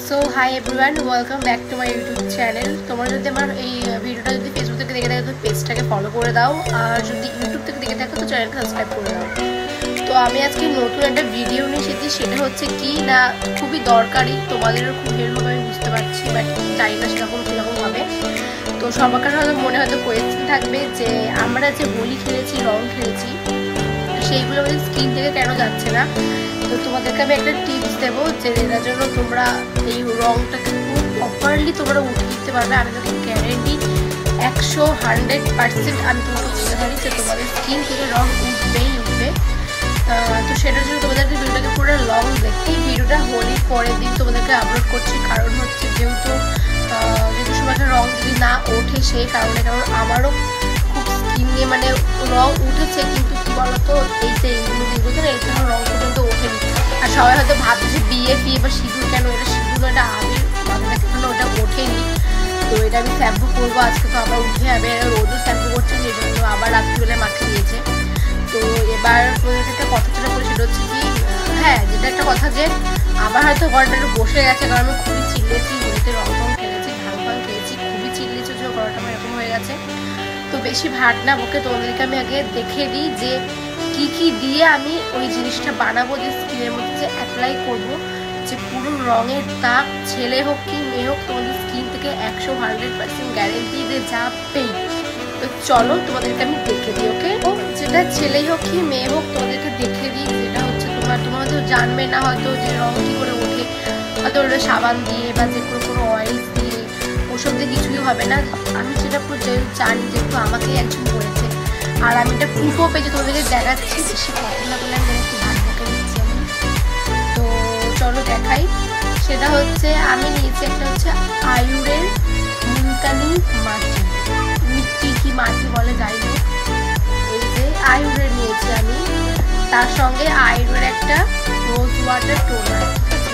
So hi everyone, welcome back to my YouTube channel. তোমরা যদি আমার এই ভিডিওটা যদি ফেসবুক থেকে দেখে থাকো তো পেজটাকে ফলো করে দাও, আর যদি ইউটিউব থেকে দেখে থাকো তো চ্যানেলটা সাবস্ক্রাইব করে দাও। তো আমি আজকে নতুন একটা ভিডিও নিয়ে এসেছি, সেটা হচ্ছে কি না খুবই দরকারি, তোমাদেরও খুব হেল্প হবে আমি বুঝতে পারছি, বাট জানি না সেরকম কীরকম হবে। তো সবার হয়তো মনে হয়তো কোয়েশ্চেন থাকবে যে আমরা যে হোলি খেলেছি, রং খেলেছি, সেইগুলো আমাদের স্কিন থেকে কেন যাচ্ছে না। তো তোমাদেরকে আমি একটা টিপস দেবো যে এটার জন্য তোমরা এই রংটাকে খুব প্রপারলি তোমরা উঠিয়ে দিতে পারবে। আমি তোকে গ্যারেন্টি 100% আমি তোমাকে বলতে পারি যে তোমাদের স্কিন থেকে রং উঠবেই উঠবে। তো সেটার জন্য তোমাদেরকে ভিডিওটাকে পুরো লং দেখতে, এই ভিডিওটা হোলির পরের দিন তোমাদেরকে আপলোড করছি। কারণ হচ্ছে যেহেতু সময়টা রং যদি না ওঠে সেই কারণে, কারণ আমারও খুব স্কিন নিয়ে মানে রং উঠেছে, কিন্তু কি বলতো এই যে এইগুলো না, এর জন্য রং পর্যন্ত ওঠেনি। আর সবাই হয়তো ভাবছে যে বিয়ে বা সিঁদুর কেন, এটা সিঁদুর এটা আবির মাথাটা কেন ওটা ওঠেনি। তো এটা আমি শ্যাম্পু করবো আজকে, তো আবার উঠে যাবে। রোদও শ্যাম্পু করছে, সেই জন্য আবার রাত্রিবেলায় মাখে দিয়েছে। তো এবার একটা কথা যেটা বলি সেটা হচ্ছে কি, হ্যাঁ যেটা একটা কথা যে আবার হয়তো গলাটা একটু বসে গেছে, কারণ আমি খুবই চিল্লেছি, হোলিতে রং খেলেছি, ভাং খেয়েছি, খুবই চিল্লেছি, যে গলাটা আমার এরকম হয়ে গেছে। তো বেশি ভাট না বকে তোমাদেরকে আমি আগে দেখে দিই যে কি দিয়ে আমি ওই জিনিসটা বানাবো, যে স্কিনের মধ্যে যে অ্যাপ্লাই করবো, যে পুরো রঙের দাগ ছেলে হোক কি মেয়ে হোক তোমাদের স্কিন থেকে 100% গ্যারেন্টি যে যাবেই। তো চলো তোমাদেরকে আমি দেখে দিই। ওকে, ও যেটা ছেলেই হোক কি মেয়ে হোক তোমাদেরকে দেখে দিই। যেটা হচ্ছে তোমার হয়তো জানবে না হয়তো যে রং কী করে ওঠে, হয়তো ওটা সাবান দিয়ে বা যে কোনো অয়েল দিয়ে, ওসব দিয়ে কিছুই হবে না। আমি সেটা পুরো জানি, যেহেতু আমাকেই একজন বলেছে, আর আমি এটা পুরো পেজে তোমাদেরকে দেখাচ্ছি। বেশি কথা না বলে আমি একটু ভাগ বকে দিচ্ছি আমি। তো চলো দেখাই। সেটা হচ্ছে আমি নিয়েছি একটা হচ্ছে আয়ুরের মুলতানি মাটি, মিট্টি কি মাটি বলে যাই হোক, এই যে আয়ুরের নিয়েছি আমি। তার সঙ্গে আয়ুরের একটা রোজ ওয়াটার টোনার, ঠিক আছে।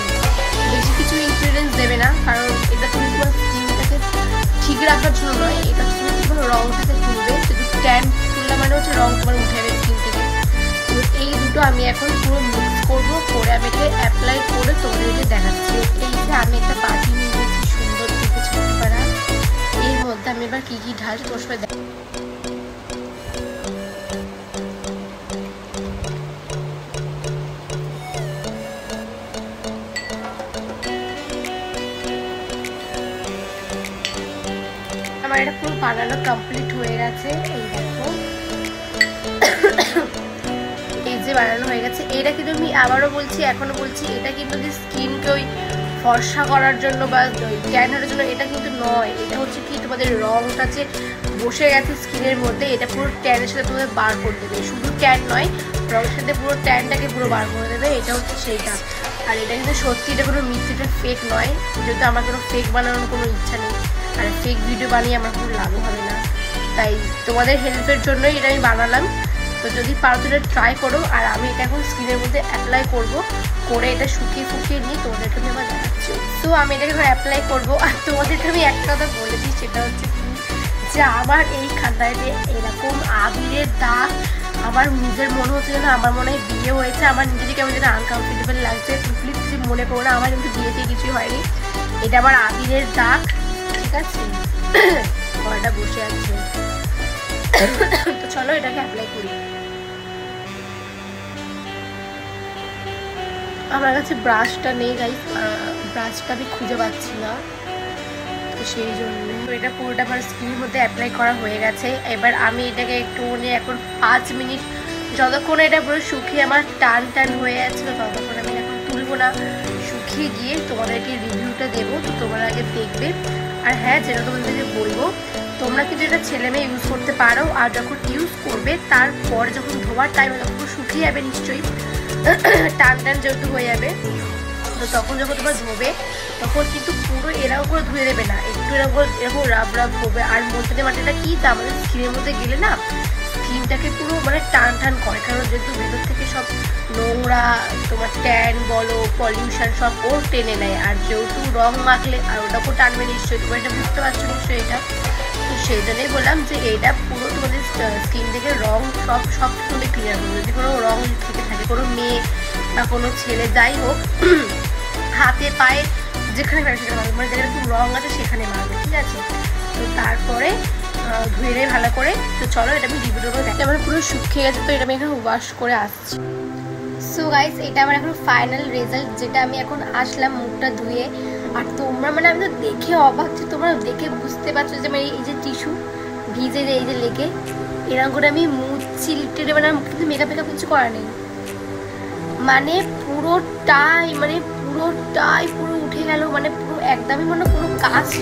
বেশি কিছু ইনগ্রিডিয়েন্টস দেবে না, কারণ এটা তুমি তোমার স্কিনটাকে ঠিক রাখার জন্য নয়, এটা তুমি তোমার রংটাকে তুলবে। শুধু ট্যান তুললে মানে হচ্ছে রং তোমার উঠে যাবে স্কিন থেকে। তো এই দুটো আমি এখন পুরো মিক্স করবো, করে আমি এটাকে অ্যাপ্লাই করে তোমাদেরকে দেখাচ্ছি। এই যে আমি একটা বাটি নিয়ে নিয়েছি সুন্দর থেকে ছোট পাড়া, এর মধ্যে আমি এবার কী ঢালছি তোর সাথে দেখ। আমার এটা পুরো বানানো কমপ্লিট হয়ে গেছে। এই দেখো, এই যে বানানো হয়ে গেছে। এটা কিন্তু আমি আবারও বলছি, এখনো বলছি, এটা কিন্তু যে স্কিনকে ওই ফর্সা করার জন্য বা ট্যান হওয়ার জন্য এটা কিন্তু নয়। এটা হচ্ছে কি তোমাদের রংটা যে বসে গেছে স্কিনের মধ্যে, এটা পুরো ট্যানের সাথে তোমাদের বার করে দেবে। শুধু ট্যান নয়, রঙের সাথে পুরো ট্যানটাকে পুরো বার করে দেবে, এটা হচ্ছে সেইটা। আর এটা কিন্তু সত্যি, এটা কোনো মিথ্যেটা ফেক নয়, যেহেতু আমার কোনো ফেক বানানোর কোনো ইচ্ছা নেই, আর ফেক ভিডিও বানিয়ে আমার কোনো লাভও হবে না। তাই তোমাদের হেল্পের জন্যই এটা আমি বানালাম। তো যদি পারো তো এটা ট্রাই করো। আর আমি এটা এখন স্কিনের মধ্যে অ্যাপ্লাই করবো, করে এটা শুকিয়ে ফুকিয়ে নিয়ে তোমাদেরকে আমি আবার দেখাচ্ছি। তো আমি এটাকে এখন অ্যাপ্লাই করবো। আর তোমাদেরকে আমি একটা কথা বলে দিই, সেটা হচ্ছে কি যে আমার এই খাতায় যে এরকম আবিরের দাগ, আমার নিজের মনে হচ্ছে যেন আমার মনে হয় বিয়ে হয়েছে। আমার নিজেকে কেমন যেন আনকমফোর্টেবল লাগছে। প্লিজ কিছু মনে করো না, আমার কিন্তু বিয়েতে কিছুই হয়নি, এটা আমার আবিরের দাগ, ঠিক আছে। গলাটা বসে আছে। তো চলো এটাকে অ্যাপ্লাই করি। আমার কাছে ব্রাশটা নেই গাইস, ব্রাশটা আমি খুঁজে পাচ্ছি না, তো সেই জন্য। তো এটা পুরোটা আমার স্কিনের মধ্যে অ্যাপ্লাই করা হয়ে গেছে। এবার আমি এটাকে একটু এখন 5 মিনিট, যতক্ষণ এটা পুরো শুকিয়ে আমার টান হয়ে যাচ্ছিলো, ততক্ষণ আমি এখন তুলবো না। শুকিয়ে গিয়ে তোমাদেরকে রিভিউটা দেবো, তো তোমরা আগে দেখবে। আর হ্যাঁ, যেটা তোমাদেরকে বলবো, তোমরা কিন্তু এটা ছেলে মেয়ে ইউজ করতে পারো। আর যখন ইউজ করবে তারপর যখন ধোয়ার টাইমে তখন শুকিয়ে যাবে নিশ্চয়ই, টান যেহেতু হয়ে যাবে, তো তখন যখন তোমার ধোবে তখন কিন্তু পুরো এরকম করে ধুয়ে দেবে না, একটু এরকম রাব হবে। আর মুলতানি মাটিটা কি, তা আমাদের স্কিনের মধ্যে গেলে না স্কিনটাকে পুরো মানে টান করে, কারণ যেহেতু ভেতর থেকে সব নোংরা তোমার ট্যান বলো পলিউশন সব ও টেনে নেয়। আর যেহেতু রং মাখলে আর ওটাকেও টানবে নিশ্চয়ই, তোমরা এটা বুঝতে পারছো নিশ্চয়ই এটা। তো সেই জন্যই বললাম যে এটা পুরো তোমাদের স্কিন থেকে রং সব তুলে ক্লিয়ার করবে। যদি কোনো রং থেকে থাকে, কোনো মেয়ে বা কোনো ছেলে যাই হোক, হাতে পায়ে যেখানে পারবে সেখানে মারবে, মানে যেখানে খুব রং আছে সেখানে মারবে, ঠিক আছে? তো তারপরে ধুয়ে নেই ভালো করে। তো চলো এটা আমি রিভিউ দেবো। এটা আমার পুরো শুকিয়ে গেছে, তো এটা আমি এখন ওয়াশ করে আসছি। সো গাইস এটা আমার এখন ফাইনাল রেজাল্ট, যেটা আমি এখন আসলাম মুখটা ধুয়ে। আর তোমরা মানে আমি তো দেখে অবাক, যে তোমরা দেখে বুঝতে পারছো যে মানে এই যে টিস্যু ভিজে যে এই যে লেগে এরকম করে আমি মুছছি লিটারে, মানে আমার কিন্তু মেকআপ কিছু করা নেই, মানে পুরোটাই পুরো উঠে গেল, মানে পুরো একদমই মানে পুরো কাস্ট,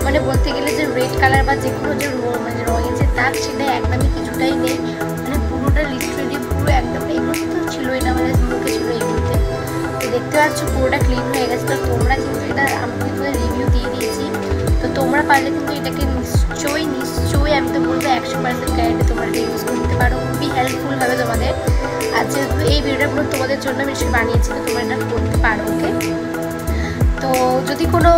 মানে বলতে গেলে যে রেড কালার বা যে কোনো যে মানে রঙের যে দাগ সেটা একদমই কিছুটাই নেই, মানে পুরোটা লিটারেলি পুরো একদম। এগুলো তো ছিলই না, মানে মুখে ছিল এগুলোতে। তো দেখতে পাচ্ছ পুরোটা ক্লিন হয়ে গেছে। তো তোমরা কিন্তু এটা আমি কিন্তু রিভিউ দিয়ে দিয়েছি, তো তোমরা পারলে কিন্তু এটাকে নিশ্চয়ই আমি তো বলবো 100% গ্যারান্টি তোমরা এটা ইউজ করতে পারো, খুবই হেল্পফুল হবে তোমাদের। আর যেহেতু এই ভিডিওটা পুরো তোমাদের জন্য আমি বানিয়েছি, তো তোমরা এটা করতে পারো, ওকে? তো যদি কোনো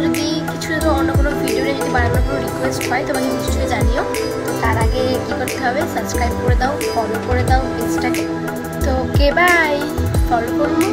যদি কিছু অন্য কোনো ভিডিও যদি বানানোর কোনো রিকোয়েস্ট হয় তোমাকে নিশ্চয়ই জানিও। তো তার আগে কী করতে হবে, সাবস্ক্রাইব করে দাও, ফলো করে দাও পেজটাকে। তো ওকে বাই, ফলো করবো।